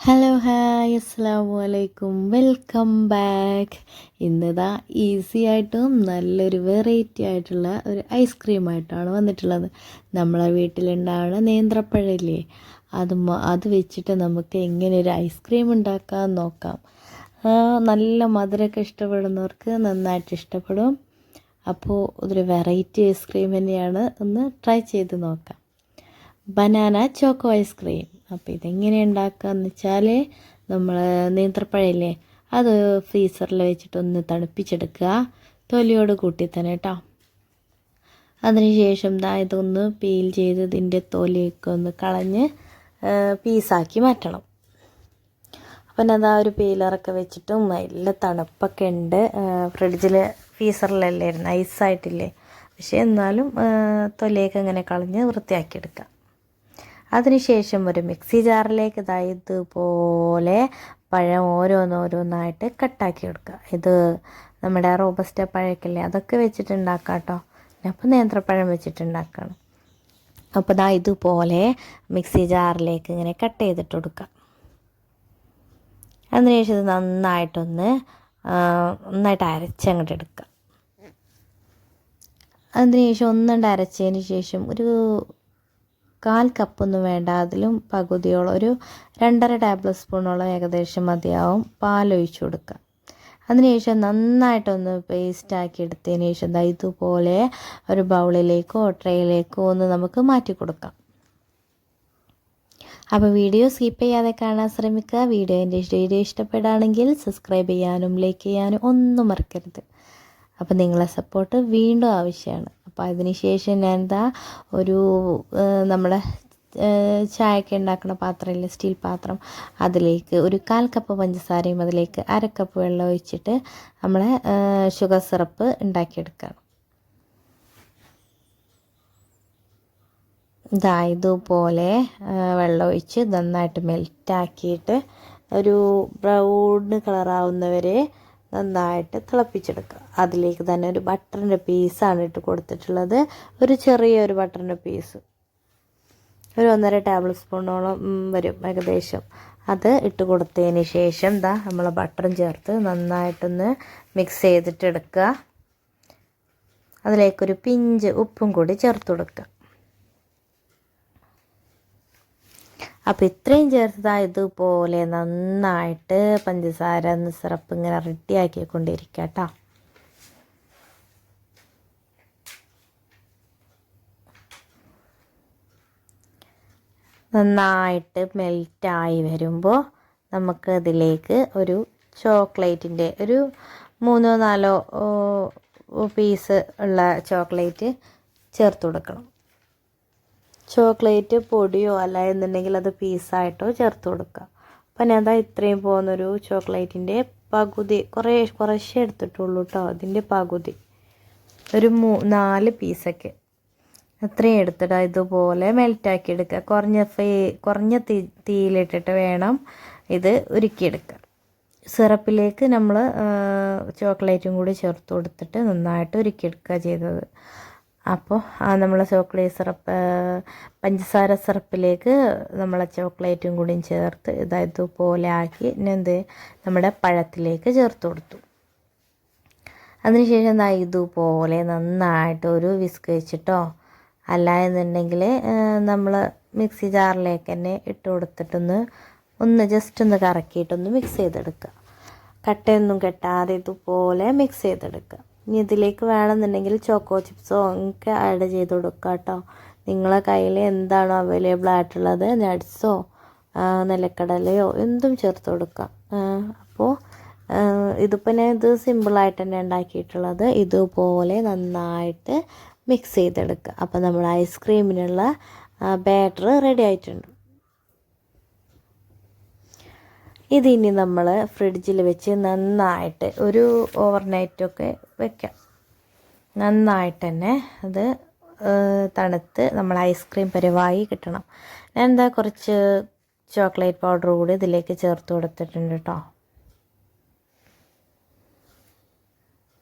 Hello hi അസ്സലാമു അലൈക്കും welcome back. ഇന്നിതാ ഈസി ആയിട്ടും നല്ലൊരു വെറൈറ്റി ആയിട്ടുള്ള ഒരു ഐസ്ക്രീമായിട്ടാണ് വന്നിട്ടുള്ളത്. നമ്മളെ വീട്ടിലുണ്ടാവുന്ന നേന്ത്രപ്പഴമില്ലേ, അത് വെച്ചിട്ട് നമുക്ക് എങ്ങനെ ഒരു ഐസ്ക്രീം ഉണ്ടാക്കാൻ നോക്കാം. നല്ല മധുരമൊക്കെ ഇഷ്ടപ്പെടുന്നവർക്ക് നന്നായിട്ട് ഇഷ്ടപ്പെടും. അപ്പോൾ ഒരു വെറൈറ്റി ഐസ്ക്രീം തന്നെയാണ്, ഒന്ന് ട്രൈ ചെയ്ത് നോക്കാം. Banana choco ice cream. അപ്പോൾ ഇതെങ്ങനെ ഉണ്ടാക്കുകയെന്ന് വെച്ചാൽ, നമ്മൾ നേന്ത്രപ്പഴമില്ലേ, അത് ഫ്രീസറിൽ വെച്ചിട്ടൊന്ന് തണുപ്പിച്ചെടുക്കുക, തൊലിയോട് കൂട്ടി തന്നെ കേട്ടോ. അതിനുശേഷം ഇതൊന്ന് പീൽ ചെയ്ത് ഇതിൻ്റെ തൊലിയൊക്കെ ഒന്ന് കളഞ്ഞ് പീസാക്കി മാറ്റണം. അപ്പം ഒരു പീലറൊക്കെ വെച്ചിട്ടും നല്ല തണുപ്പൊക്കെ ഉണ്ട്. ഫ്രിഡ്ജിൽ ഫ്രീസറിലല്ലേ ഇരുന്ന് ഐസായിട്ടില്ലേ, പക്ഷേ എന്നാലും തൊലിയൊക്കെ ഇങ്ങനെ കളഞ്ഞ് വൃത്തിയാക്കിയെടുക്കാം. അതിനുശേഷം ഒരു മിക്സി ജാറിലേക്ക് ഇതുപോലെ പഴം ഓരോന്നോരോന്നായിട്ട് കട്ടാക്കി എടുക്കുക. ഇത് നമ്മുടെ റോബസ്റ്റ പഴക്കല്ലേ, അതൊക്കെ വെച്ചിട്ടുണ്ടാക്കാം കേട്ടോ. അപ്പോൾ നേന്ത്രപ്പഴം വെച്ചിട്ടുണ്ടാക്കണം. അപ്പോൾ ഇതുപോലെ മിക്സി ജാറിലേക്ക് ഇങ്ങനെ കട്ട് ചെയ്തിട്ട് കൊടുക്കുക. അതിനുശേഷം ഇത് നന്നായിട്ട് അരച്ചങ്ങോട്ട് എടുക്കുക. അതിനുശേഷം ഒന്നുകൊണ്ട് അരച്ചതിന് ശേഷം ഒരു 1/4 കപ്പൊന്നും വേണ്ട, അതിലും പകുതിയോളം, ഒരു 2.5 ടേബിൾ സ്പൂണോളം ഏകദേശം മതിയാവും പാലൊഴിച്ച് കൊടുക്കുക. അതിനുശേഷം നന്നായിട്ടൊന്ന് പേസ്റ്റാക്കി എടുത്തതിന് ശേഷം ഇതുപോലെ ഒരു ബൗളിലേക്കോ ട്രേയിലേക്കോ ഒന്ന് നമുക്ക് മാറ്റി കൊടുക്കാം. അപ്പോൾ വീഡിയോ സ്കിപ്പ് ചെയ്യാതെ കാണാൻ ശ്രമിക്കുക. വീഡിയോ ഇഷ്ടപ്പെടുകയാണെങ്കിൽ സബ്സ്ക്രൈബ് ചെയ്യാനും ലൈക്ക് ചെയ്യാനും ഒന്നും മറക്കരുത്. അപ്പോൾ നിങ്ങളെ സപ്പോർട്ട് വീണ്ടും ആവശ്യമാണ്. അപ്പോൾ അതിനുശേഷം ഞാൻ ഒരു നമ്മുടെ ചായയൊക്കെ ഉണ്ടാക്കുന്ന പാത്രമില്ല, സ്റ്റീൽ പാത്രം, അതിലേക്ക് ഒരു 1/4 കപ്പ് പഞ്ചസാരയും അതിലേക്ക് 1/2 കപ്പ് വെള്ളം ഒഴിച്ചിട്ട് നമ്മളെ ഷുഗർ സിറപ്പ് ഉണ്ടാക്കിയെടുക്കണം. ഇതുപോലെ വെള്ളം ഒഴിച്ച് നന്നായിട്ട് മെൽറ്റാക്കിയിട്ട് ഒരു ബ്രൗൺ കളറാവുന്നവരെ നന്നായിട്ട് തിളപ്പിച്ചെടുക്കുക. അതിലേക്ക് തന്നെ ഒരു ബട്ടറിൻ്റെ പീസാണ് ഇട്ട് കൊടുത്തിട്ടുള്ളത്. ഒരു ചെറിയൊരു ബട്ടറിൻ്റെ പീസ്, ഒരു 1.5 ടേബിൾ സ്പൂണോളം വരും ഏകദേശം. അത് ഇട്ട് കൊടുത്തതിന് ശേഷം നമ്മൾ ബട്ടറും ചേർത്ത് നന്നായിട്ടൊന്ന് മിക്സ് ചെയ്തിട്ട് എടുക്കുക. അതിലേക്കൊരു പിഞ്ച് ഉപ്പും കൂടി ചേർത്ത് കൊടുക്കുക. അപ്പോൾ ഇത്രയും ചേർത്ത് ഇതുപോലെ നന്നായിട്ട് പഞ്ചസാര സിറപ്പ് ഇങ്ങനെ റെഡിയാക്കിക്കൊണ്ടിരിക്കുക കേട്ടോ. നന്നായിട്ട് മെൽറ്റായി വരുമ്പോൾ നമുക്ക് ഇതിലേക്ക് ഒരു ചോക്ലേറ്റിൻ്റെ ഒരു 3-4 പീസ് ഉള്ള ചോക്ലേറ്റ് ചേർത്ത് കൊടുക്കണം. ചോക്ലേറ്റ് പൊടിയോ അല്ല എന്നുണ്ടെങ്കിൽ അത് പീസായിട്ടോ ചേർത്ത് കൊടുക്കുക. അപ്പം ഞാൻ ഇത്രയും പോകുന്നൊരു ചോക്ലേറ്റിൻ്റെ പകുതി കുറേശ്ശേ എടുത്തിട്ടുള്ളൂ കേട്ടോ. അതിൻ്റെ പകുതി ഒരു 4 പീസൊക്കെ അത്രയും എടുത്തിട്ട് ഇതുപോലെ മെൽറ്റാക്കി എടുക്കുക. കുറഞ്ഞ തീയിലിട്ടിട്ട് വേണം ഇത് ഉരുക്കിയെടുക്കുക. സിറപ്പിലേക്ക് നമ്മൾ ചോക്ലേറ്റും കൂടി ചേർത്ത് കൊടുത്തിട്ട് നന്നായിട്ട് ഉരുക്കിയെടുക്കുക ചെയ്തത്. അപ്പോൾ നമ്മൾ ചോക്ലേറ്റ് സിറപ്പ് പഞ്ചസാര സിറപ്പിലേക്ക് നമ്മളെ ചോക്ലേറ്റും കൂടിയും ചേർത്ത് ഇതുപോലെ ആക്കി നമ്മുടെ പഴത്തിലേക്ക് ചേർത്ത് കൊടുത്തു. അതിനുശേഷം ഇതുപോലെ നന്നായിട്ട് ഒരു വിസ്ക് വെച്ചിട്ടോ അല്ല എന്നുണ്ടെങ്കിൽ നമ്മൾ മിക്സി ജാറിലേക്ക് തന്നെ ഇട്ട് കൊടുത്തിട്ടൊന്ന് ജസ്റ്റ് ഒന്ന് കറക്കിയിട്ടൊന്ന് മിക്സ് ചെയ്തെടുക്കുക. കട്ടയൊന്നും കെട്ടാതെ ഇതുപോലെ മിക്സ് ചെയ്തെടുക്കുക. ഇനി ഇതിലേക്ക് വേണമെന്നുണ്ടെങ്കിൽ ചോക്കോ ചിപ്സോ ഒക്കെ ആഡ് ചെയ്ത് കൊടുക്കുക കേട്ടോ. നിങ്ങളെ കയ്യിൽ എന്താണോ അവൈലബിൾ ആയിട്ടുള്ളത്, നട്ട്സോ നിലക്കടലയോ എന്തും ചേർത്ത് കൊടുക്കാം. അപ്പോൾ ഇതിപ്പോൾ ഞാൻ സിമ്പിളായിട്ട് തന്നെ ഉണ്ടാക്കിയിട്ടുള്ളത്. ഇതുപോലെ നന്നായിട്ട് മിക്സ് ചെയ്തെടുക്കുക. അപ്പോൾ നമ്മൾ ഐസ്ക്രീമിനുള്ള ബാറ്റർ റെഡി ആയിട്ടുണ്ട്. ഇതിനി നമ്മൾ ഫ്രിഡ്ജിൽ വെച്ച് നന്നായിട്ട് ഒരു ഓവർനൈറ്റൊക്കെ വെക്കാം. നന്നായിട്ട് തന്നെ അത് തണുത്ത് നമ്മൾ ഐസ്ക്രീം പരിവായി കിട്ടണം. ഞാൻ കുറച്ച് ചോക്ലേറ്റ് പൗഡർ കൂടി ഇതിലേക്ക് ചേർത്ത് കൊടുത്തിട്ടുണ്ട് കേട്ടോ.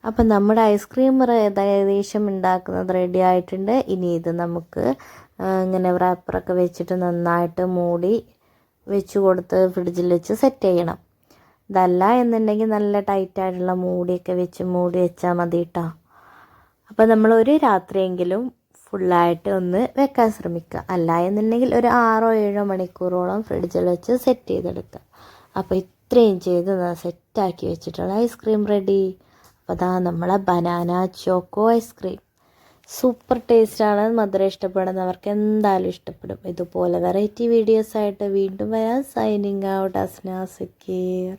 അപ്പം നമ്മുടെ ഐസ്ക്രീം ഏകദേശം ഉണ്ടാക്കുന്നത് റെഡി ആയിട്ടുണ്ട്. ഇനി ഇത് നമുക്ക് ഇങ്ങനെ റാപ്പറൊക്കെ വെച്ചിട്ട് നന്നായിട്ട് മൂടി വെച്ച് കൊടുത്ത് ഫ്രിഡ്ജിൽ വെച്ച് സെറ്റ് ചെയ്യണം. ഇതല്ല എന്നുണ്ടെങ്കിൽ നല്ല ടൈറ്റായിട്ടുള്ള മൂടിയൊക്കെ വെച്ച് മൂടി വെച്ചാൽ മതി കേട്ടോ. അപ്പോൾ നമ്മൾ ഒരു രാത്രിയെങ്കിലും ഫുള്ളായിട്ട് ഒന്ന് വെക്കാൻ ശ്രമിക്കുക. അല്ല എന്നുണ്ടെങ്കിൽ ഒരു 6-7 മണിക്കൂറോളം ഫ്രിഡ്ജിൽ വെച്ച് സെറ്റ് ചെയ്തെടുക്കുക. അപ്പോൾ ഇത്രയും ചെയ്ത് സെറ്റാക്കി വെച്ചിട്ടുള്ള ഐസ്ക്രീം റെഡി. അപ്പോൾ അതാ നമ്മളെ ബനാന ചോക്കോ ഐസ്ക്രീം സൂപ്പർ ടേസ്റ്റാണ്. മധുരം ഇഷ്ടപ്പെടുന്നവർക്ക് എന്തായാലും ഇഷ്ടപ്പെടും. ഇതുപോലെ വെറൈറ്റി വീഡിയോസായിട്ട് വീണ്ടും വരാം. Signing out Asna Zakir.